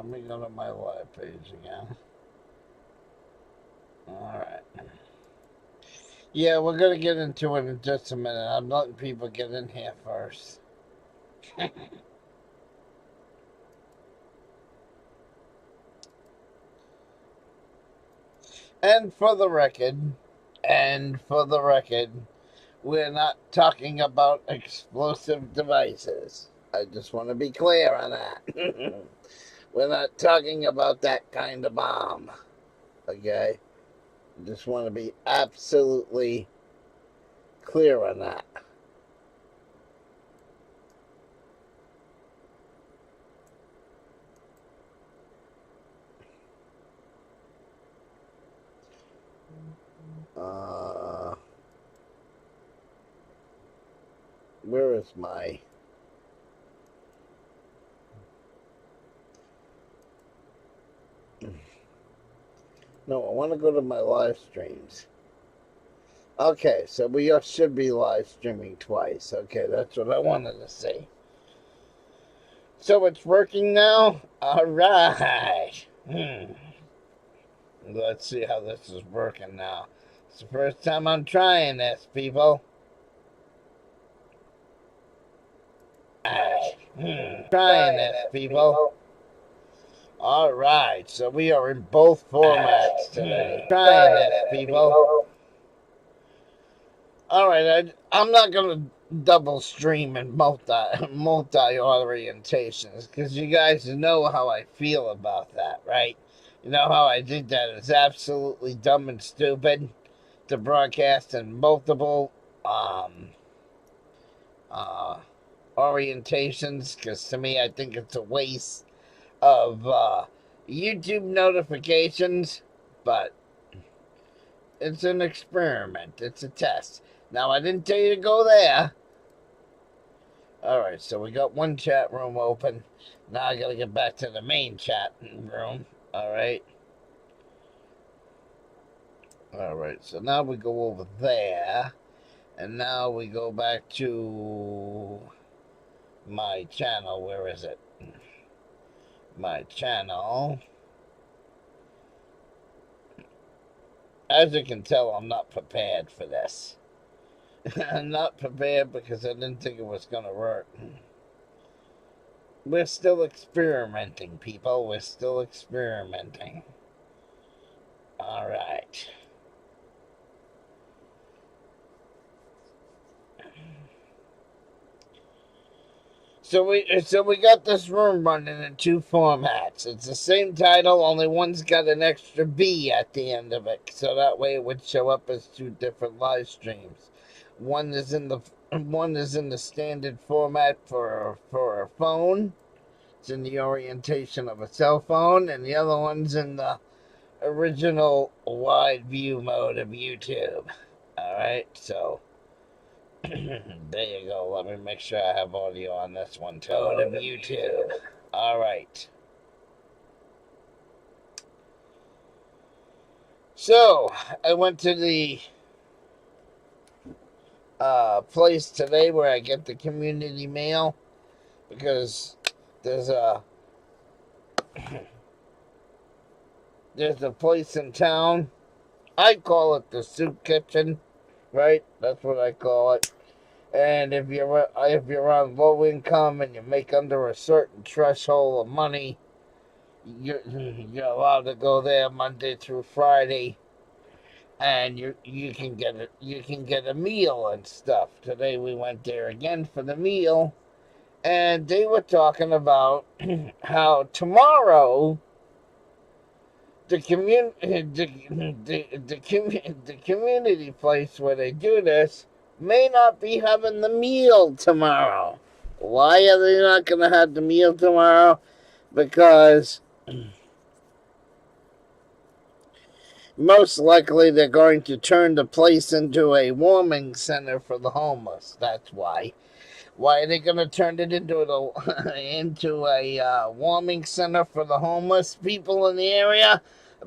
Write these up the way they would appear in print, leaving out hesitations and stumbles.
me go to my live page again. Alright. Yeah, we're going to get into it in just a minute. I'm letting people get in here first. And for the record, we're not talking about explosive devices. I just want to be clear on that. We're not talking about that kind of bomb. Okay? I just want to be absolutely clear on that. Where is my... No, I want to go to my live streams. Okay, so we should be live streaming twice. Okay, that's what I wanted to see. So it's working now? Alright. Let's see how this is working now. It's the first time I'm trying this, people. Trying this, people. Alright, so we are in both formats today. Trying this, people. Alright, I'm not going to double stream in multi orientations, because you guys know how I feel about that, right? You know how I think that it's absolutely dumb and stupid to broadcast in multiple orientations, because to me I think it's a waste of YouTube notifications, but it's an experiment. It's a test. Now, I didn't tell you to go there. Alright, so we got one chat room open. Now I gotta get back to the main chat room. Alright. Alright, so now we go over there. And now we go back to my channel. Where is it? My channel. As you can tell, I'm not prepared for this. I'm not prepared because I didn't think it was going to work. We're still experimenting, people. We're still experimenting. Alright. So we got this room running in two formats. It's the same title, only one's got an extra B at the end of it, so that way it would show up as two different live streams. One is in the standard format for a phone. It's in the orientation of a cell phone, and the other one's in the original wide view mode of YouTube. Alright, so there you go. Let me make sure I have audio on this one too. Mode of YouTube. Alright. So, I went to the place today where I get the community mail, because there's a place in town. I call it the soup kitchen, right? That's what I call it. And if you're on low income and you make under a certain threshold of money, you're allowed to go there Monday through Friday, and you can get a meal and stuff. Today we went there again for the meal, and they were talking about how tomorrow the community place where they do this may not be having the meal tomorrow. Why are they not going to have the meal tomorrow? Because most likely they're going to turn the place into a warming center for the homeless. That's why. Why are they going to turn it into a warming center for the homeless people in the area?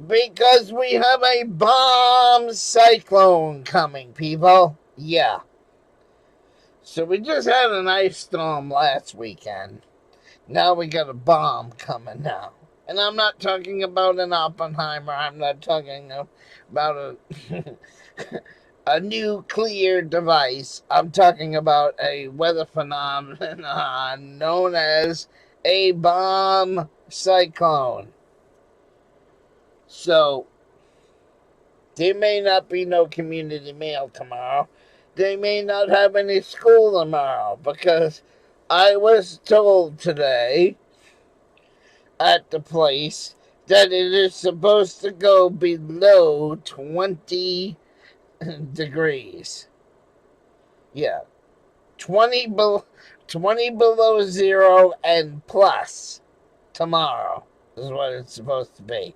Because we have a bomb cyclone coming, people. Yeah. So we just had an ice storm last weekend. Now we got a bomb coming now. And I'm not talking about an Oppenheimer. I'm not talking about a nuclear device. I'm talking about a weather phenomenon known as a bomb cyclone. So, there may not be no community mail tomorrow. They may not have any school tomorrow because I was told today at the place that it is supposed to go below 20 degrees. Yeah. 20 below zero and plus tomorrow is what it's supposed to be.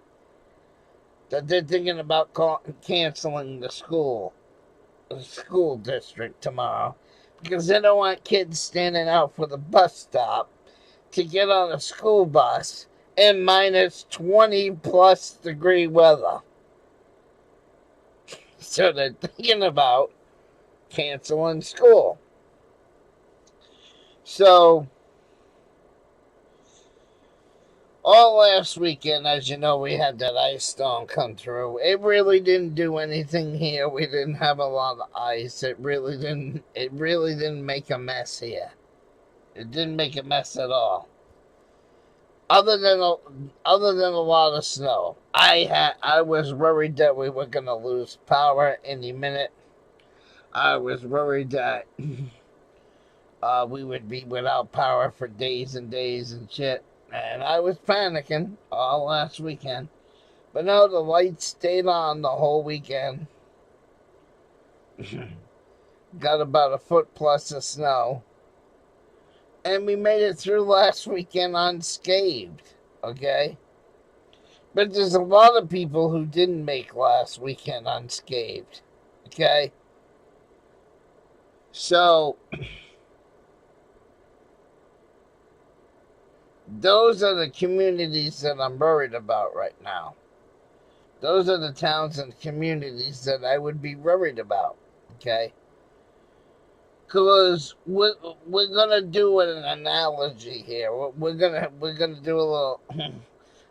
That they're thinking about canceling the school district tomorrow because they don't want kids standing out for the bus stop to get on a school bus in minus 20 plus degree weather. So they're thinking about canceling school. So, all last weekend, as you know, we had that ice storm come through. It really didn't do anything here. We didn't have a lot of ice. It really didn't make a mess here. It didn't make a mess at all. Other than a lot of snow. I was worried that we were gonna lose power any minute. I was worried that we would be without power for days and days and shit. And I was panicking all last weekend. But no, the lights stayed on the whole weekend. Got about a foot plus of snow. And we made it through last weekend unscathed, okay? But there's a lot of people who didn't make last weekend unscathed, okay? So, those are the communities that I'm worried about right now. Those are the towns and communities that I would be worried about, okay? Because we're gonna do an analogy here. We're gonna do a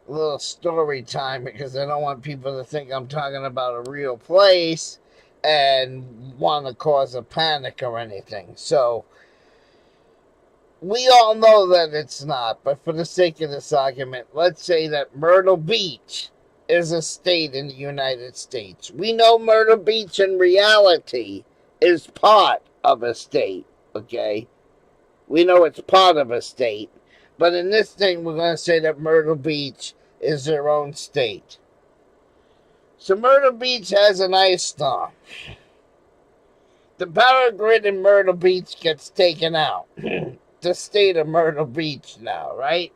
little story time because I don't want people to think I'm talking about a real place and want to cause a panic or anything. So we all know that it's not, but for the sake of this argument, let's say that Myrtle Beach is a state in the United States. We know Myrtle Beach in reality is part of a state, okay? We know it's part of a state, but in this thing, we're going to say that Myrtle Beach is their own state. So Myrtle Beach has an ice storm. The power grid in Myrtle Beach gets taken out. The state of Myrtle Beach now, right?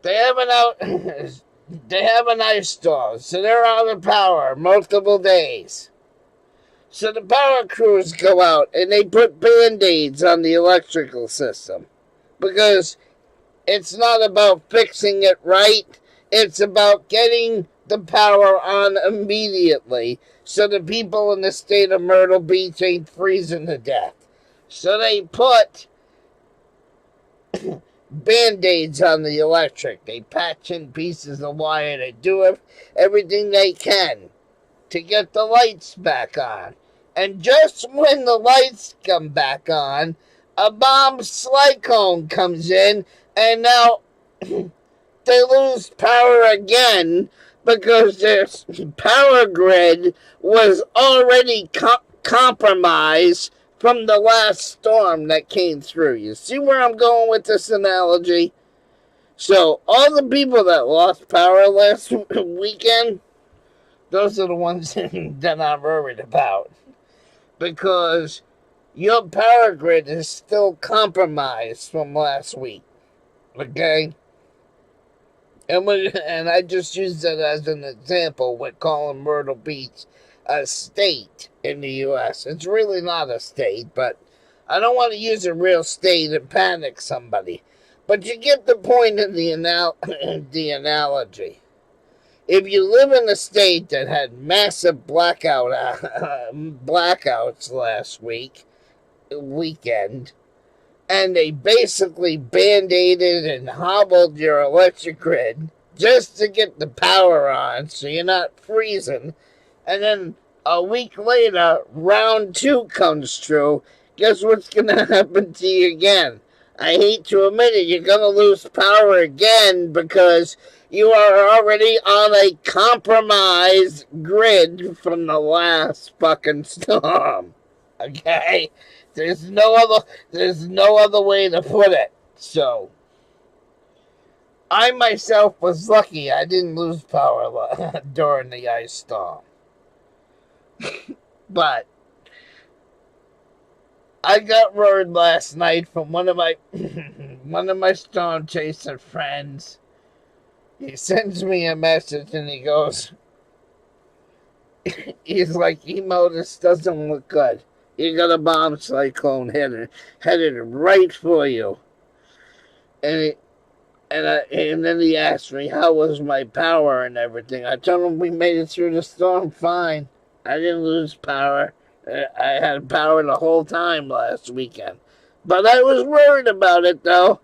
They have an ice storm, so they're out of power multiple days. So the power crews go out and they put band-aids on the electrical system. Because it's not about fixing it right. It's about getting the power on immediately. So the people in the state of Myrtle Beach ain't freezing to death. So they put band-aids on the electric. They patch in pieces of wire. They do everything they can to get the lights back on. And just when the lights come back on, a bomb cyclone comes in, and now they lose power again because their power grid was already compromised from the last storm that came through. You see where I'm going with this analogy? So, all the people that lost power last weekend, those are the ones that I'm worried about. Because your power grid is still compromised from last week. Okay? And I just used that as an example with calling Myrtle Beach a state in the U.S. It's really not a state, but I don't want to use a real state and panic somebody. But you get the point in the analogy. If you live in a state that had massive blackouts last weekend, and they basically band-aided and hobbled your electric grid just to get the power on so you're not freezing. And then a week later, round 2 comes through. Guess what's going to happen to you again? I hate to admit it, you're going to lose power again because you are already on a compromised grid from the last fucking storm. Okay? There's no other way to put it. So, I myself was lucky I didn't lose power during the ice storm. But I got word last night from one of my storm chaser friends. He sends me a message and he goes, he's like, Emo, this doesn't look good. You got a bomb cyclone headed right for you. And then he asked me how was my power and everything. I told him we made it through the storm fine. I didn't lose power. I had power the whole time last weekend. But I was worried about it, though.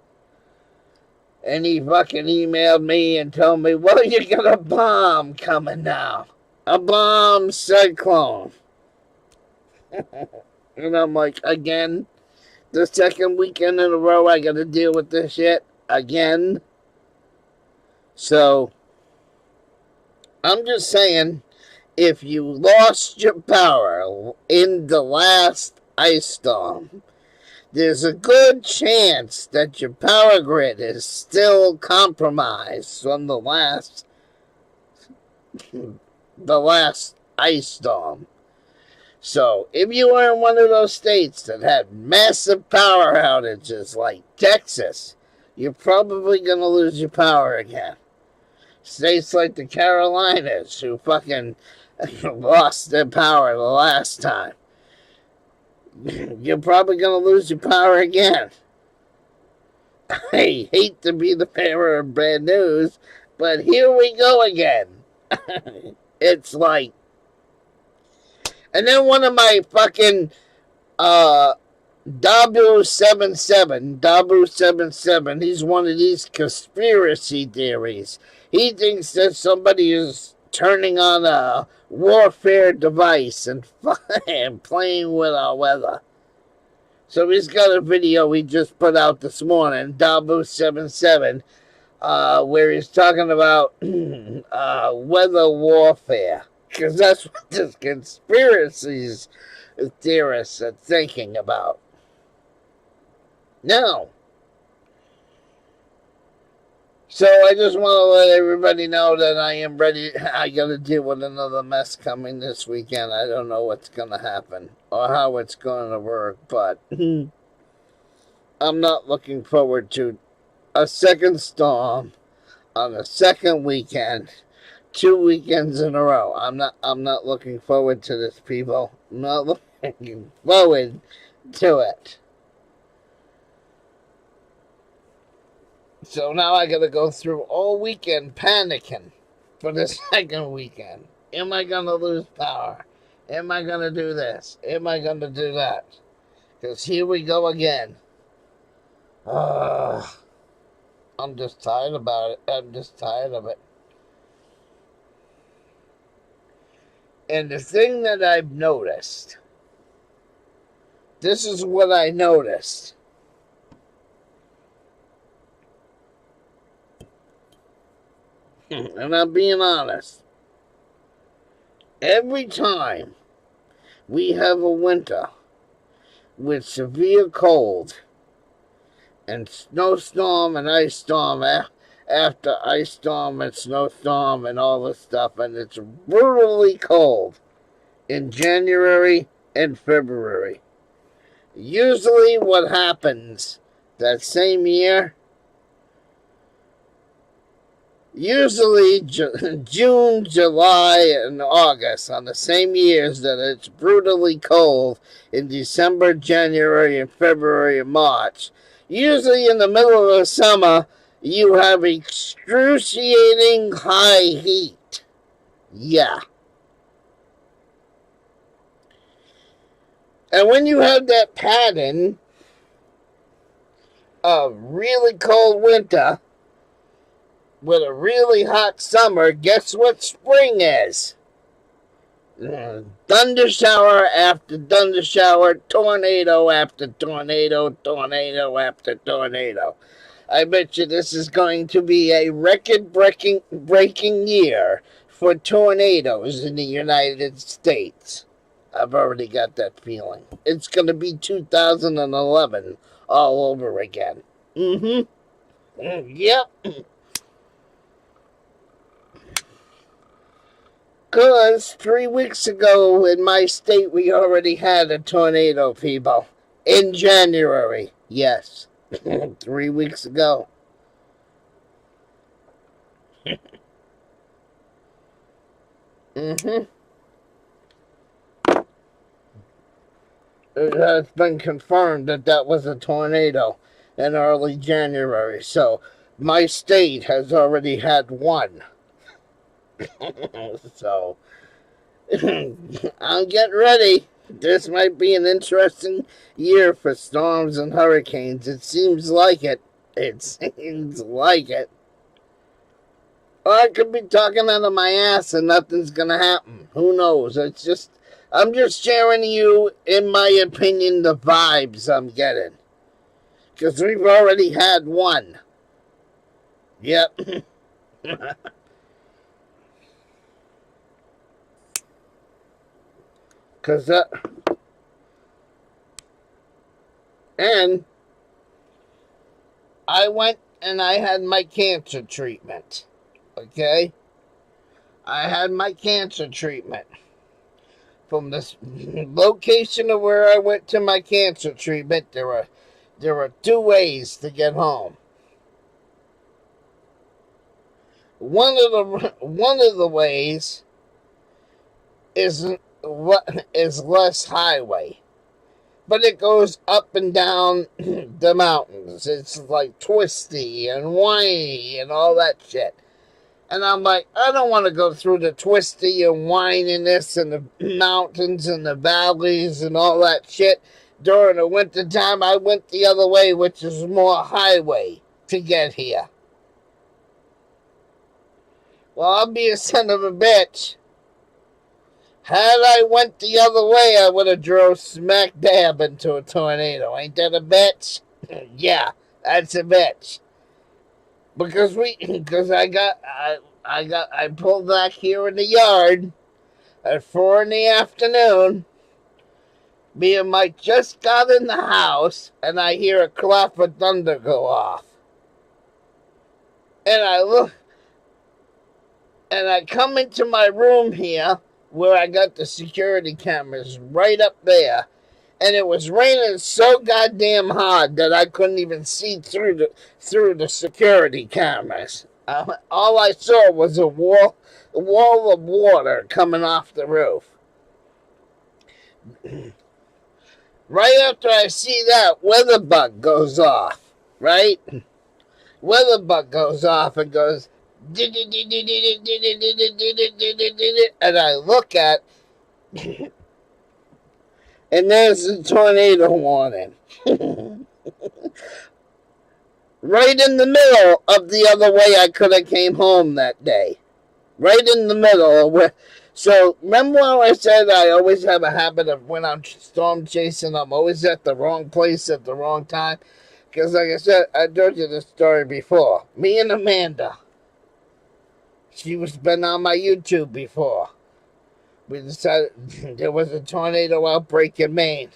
And he fucking emailed me and told me, well, you got a bomb coming now. A bomb cyclone. And I'm like, again? The second weekend in a row I gotta deal with this shit? Again? So, I'm just saying, if you lost your power in the last ice storm, there's a good chance that your power grid is still compromised from the last ice storm. So, if you are in one of those states that had massive power outages like Texas, you're probably going to lose your power again. States like the Carolinas, who fucking lost their power the last time, you're probably going to lose your power again. I hate to be the bearer of bad news, but here we go again. It's like... And then one of my fucking Dabu77, he's one of these conspiracy theories. He thinks that somebody is turning on a warfare device and playing with our weather. So he's got a video he just put out this morning, Dabu77, where he's talking about weather warfare. Because that's what the conspiracies theorists are thinking about. Now, so I just want to let everybody know that I am ready. I got to deal with another mess coming this weekend. I don't know what's going to happen or how it's going to work, but I'm not looking forward to a second storm on the second weekend. 2 weekends in a row. I'm not looking forward to this, people. I'm not looking forward to it. So now I gotta go through all weekend panicking for the second weekend. Am I gonna lose power? Am I gonna do this? Am I gonna do that? Because here we go again. I'm just tired about it. I'm just tired of it. And the thing that I've noticed, this is what I noticed. And I'm being honest. Every time we have a winter with severe cold and snowstorm and ice storm after ice storm and snowstorm and all this stuff, and it's brutally cold in January and February. Usually what happens that same year, usually June, July, and August, on the same years that it's brutally cold in December, January, and February and March, usually in the middle of the summer, you have excruciating high heat. Yeah. And when you have that pattern, a really cold winter with a really hot summer, guess what spring is? Thunder shower after thunder shower, tornado after tornado, tornado after tornado. I bet you this is going to be a record-breaking year for tornadoes in the United States. I've already got that feeling. It's going to be 2011 all over again. Yep. Because 3 weeks ago in my state, we already had a tornado, people. In January. Yes. 3 weeks ago. It has been confirmed that that was a tornado in early January. So my state has already had one. So I'll get ready. This might be an interesting year for storms and hurricanes. It seems like it. It seems like it. Or I could be talking out of my ass and nothing's gonna happen. Who knows? I'm just sharing you, in my opinion, the vibes I'm getting. Because we've already had one. Yep. Because and I went and I had my cancer treatment. Okay? I had my cancer treatment. From this location of where I went to my cancer treatment, there were 2 ways to get home. One of the ways is less highway, but it goes up and down the mountains. It's like twisty and windy and all that shit. And I'm like, I don't want to go through the twisty and whininess and the mountains and the valleys and all that shit. During the winter time, I went the other way, which is more highway to get here. Well, I'll be a son of a bitch. Had I went the other way, I would have drove smack dab into a tornado. Ain't that a bitch? Yeah, that's a bitch. Because I pulled back here in the yard at 4 in the afternoon. Me and Mike just got in the house, and I hear a clap of thunder go off. And I look, and I come into my room here, where I got the security cameras right up there, and it was raining so goddamn hard that I couldn't even see through the security cameras. All I saw was a wall of water coming off the roof. Right after I see that, weather bug goes off, right? Weather bug goes off and goes, and I look at, and there's a tornado warning. Right in the middle of the other way I could have came home that day. Right in the middle of where. So, remember how I said I always have a habit of when I'm storm chasing, I'm always at the wrong place at the wrong time? Because, like I said, I told you this story before. Me and Amanda. She was been on my YouTube before. We decided there was a tornado outbreak in Maine.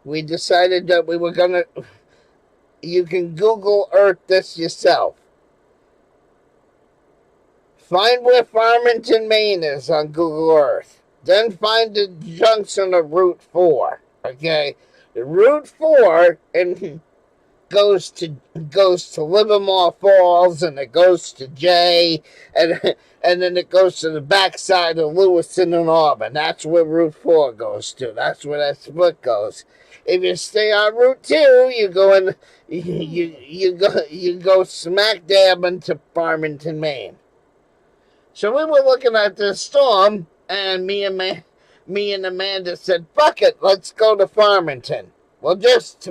We decided that we were going to. You can Google Earth this yourself. Find where Farmington, Maine is on Google Earth. Then find the junction of Route 4. Okay? Route 4 and goes to Livermore Falls, and it goes to Jay, and then it goes to the backside of Lewiston and Auburn. That's where Route 4 goes to. That's where that split goes. If you stay on Route 2, you go smack dab into Farmington, Maine. So we were looking at this storm, and me and Amanda said, "Fuck it, let's go to Farmington." Well, just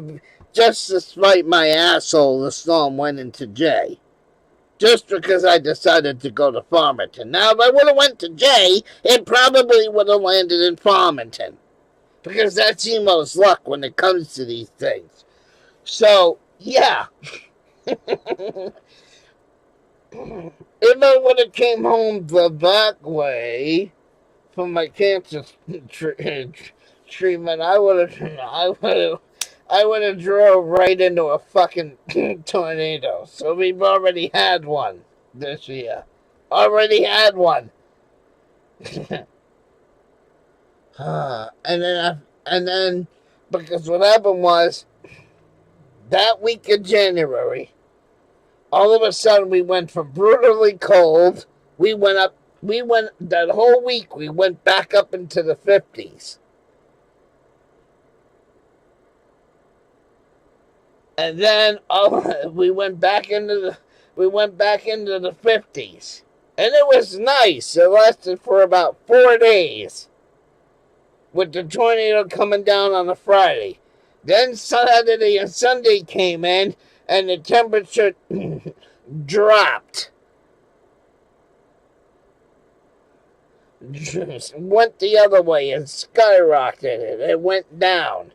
just to spite my asshole, the storm went into J. Just because I decided to go to Farmington. Now, if I would have went to J, it probably would have landed in Farmington. Because that's Emo's luck when it comes to these things. So, yeah. If I would have came home the back way from my cancer treatment, I would have drove right into a fucking tornado. So we've already had one this year. Already had one. and then because what happened was that week of January, all of a sudden we went from brutally cold. We went that whole week. We went back up into the 50s. And then we went back into the 50s. And it was nice. It lasted for about 4 days. With the tornado coming down on a Friday. Then Saturday and Sunday came in and the temperature dropped. Went the other way and skyrocketed. It went down.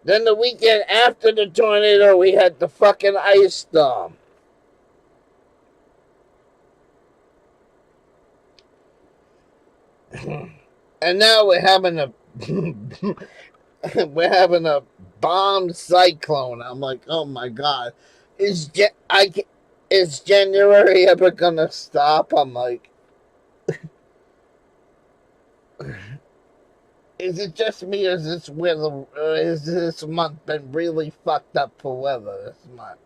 Then the weekend after the tornado, we had the fucking ice storm. And now we're having a bomb cyclone. I'm like, oh my god, is January ever gonna stop? I'm like, is it just me, or is this month been really fucked up for weather this month?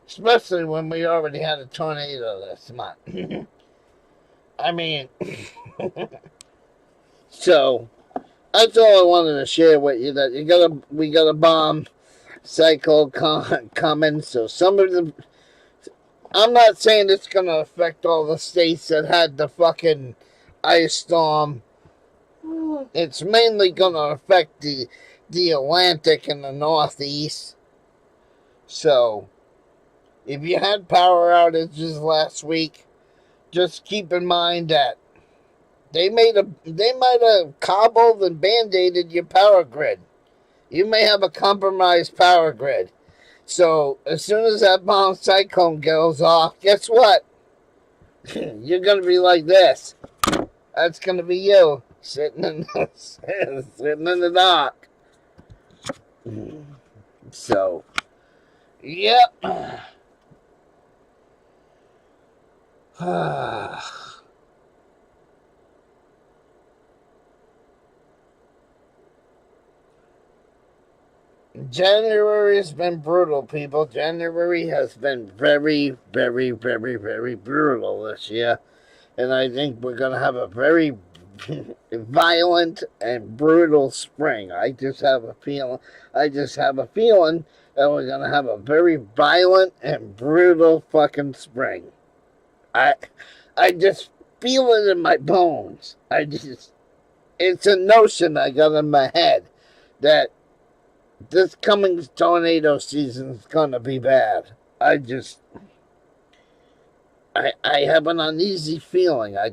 Especially when we already had a tornado this month. I mean, so that's all I wanted to share with you. That we got a bomb cycle coming. So some of the, I'm not saying it's gonna affect all the states that had the fucking ice storm. It's mainly gonna affect the Atlantic and the Northeast. So if you had power outages last week, just keep in mind that they might have cobbled and band-aided your power grid. You may have a compromised power grid. So as soon as that bomb cyclone goes off, guess what? You're gonna be like this. That's gonna be you sitting in the dock. So, yep. January has been brutal, people. January has been very, very, very, very brutal this year. And I think we're going to have a very violent and brutal spring. I just have a feeling that we're going to have a very violent and brutal fucking spring. I just feel it in my bones. It's a notion I got in my head that this coming tornado season is gonna be bad. I have an uneasy feeling. I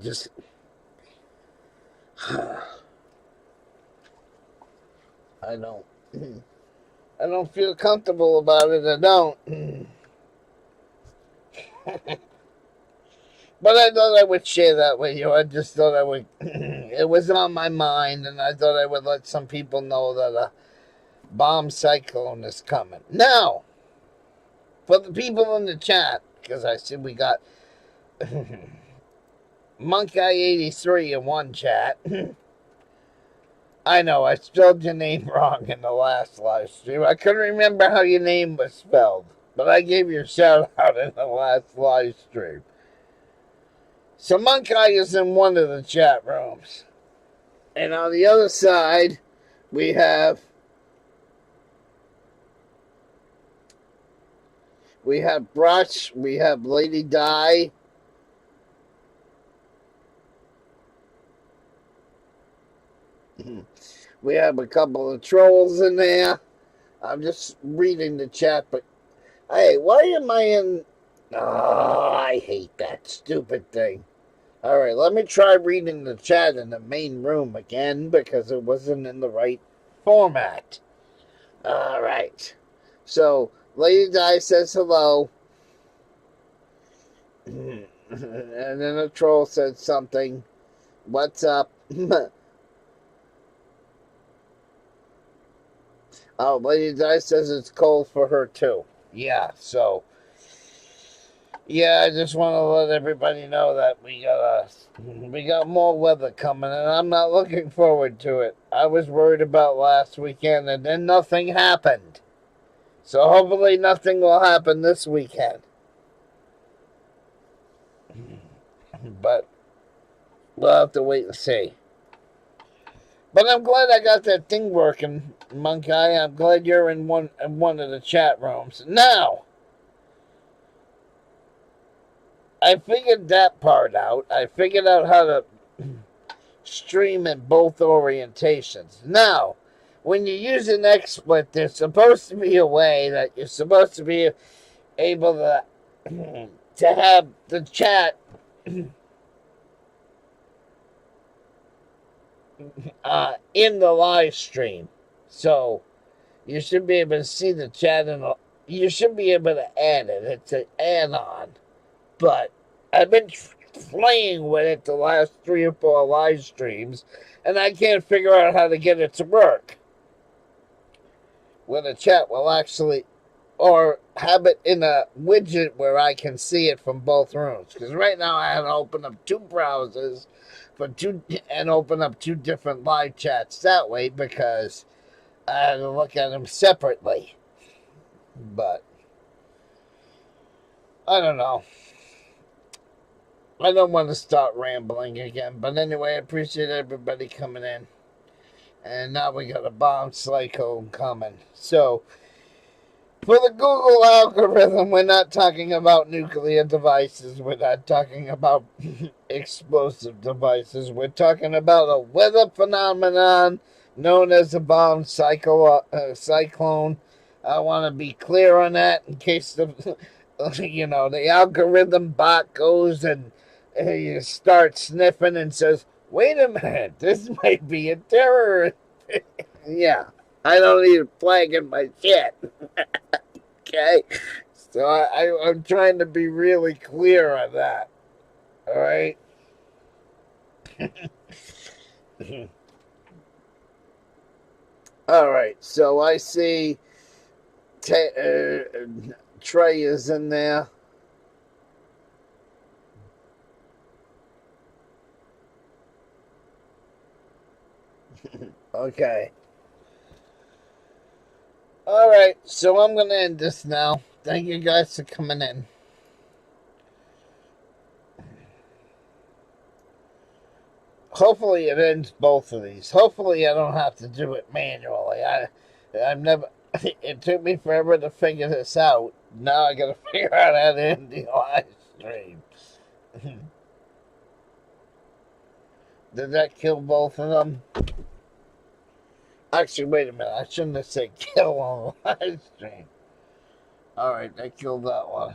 don't feel comfortable about it. I don't. But I thought I would share that with you. I just thought I would. It was on my mind, and I thought I would let some people know that a bomb cyclone is coming. Now, for the people in the chat, because I said we got Monkey83 in one chat. I know, I spelled your name wrong in the last live stream. I couldn't remember how your name was spelled, but I gave you a shout out in the last live stream. So Monkey is in one of the chat rooms. And on the other side, we have Brush, we have Lady Di. We have a couple of trolls in there. I'm just reading the chat, but hey, why am I in? Oh, I hate that stupid thing. All right, let me try reading the chat in the main room again because it wasn't in the right format. All right. So, Lady Di says hello. And then a troll said something. What's up? Oh, Lady Di says it's cold for her too. Yeah, so yeah, I just want to let everybody know that we got more weather coming, and I'm not looking forward to it. I was worried about last weekend, and then nothing happened. So hopefully nothing will happen this weekend. But we'll have to wait and see. But I'm glad I got that thing working, Monkey. I'm glad you're in one of the chat rooms. Now, I figured that part out. I figured out how to stream in both orientations. Now, when you use an XSplit, there's supposed to be a way that you're supposed to be able to have the chat in the live stream. So you should be able to see the chat and you should be able to add it. It's an add-on. But I've been playing with it the last 3 or 4 live streams, and I can't figure out how to get it to work. Where the chat will actually, or have it in a widget where I can see it from both rooms. Because right now I have to open up 2 browsers and open up 2 different live chats that way because I had to look at them separately. But I don't know. I don't want to start rambling again. But anyway, I appreciate everybody coming in. And now we got a bomb psycho coming. So, for the Google algorithm, we're not talking about nuclear devices. We're not talking about explosive devices. We're talking about a weather phenomenon known as a bomb cyclone. I want to be clear on that in case the algorithm bot goes and you start sniffing and says, wait a minute, this might be a terrorist. Yeah, I don't need a flag in my shit. Okay? So I'm trying to be really clear on that. All right? All right, so I see Trey is in there. Okay. All right, so I'm going to end this now. Thank you guys for coming in. Hopefully it ends both of these. Hopefully I don't have to do it manually. I've never. It took me forever to figure this out. Now I got to figure out how to end the live stream. Did that kill both of them? Actually, wait a minute. I shouldn't have said kill on the live stream. Alright, that killed that one.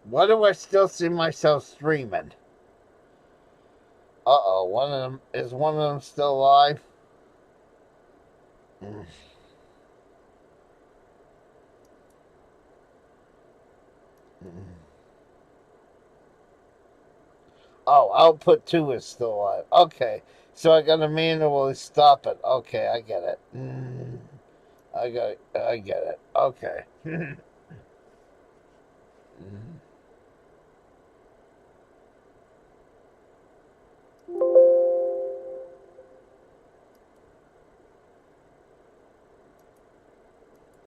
Why do I still see myself streaming? Uh-oh, one of them still alive? Oh, output 2 is still alive. Okay, so I gotta manually stop it. Okay, I get it. I get it. Okay.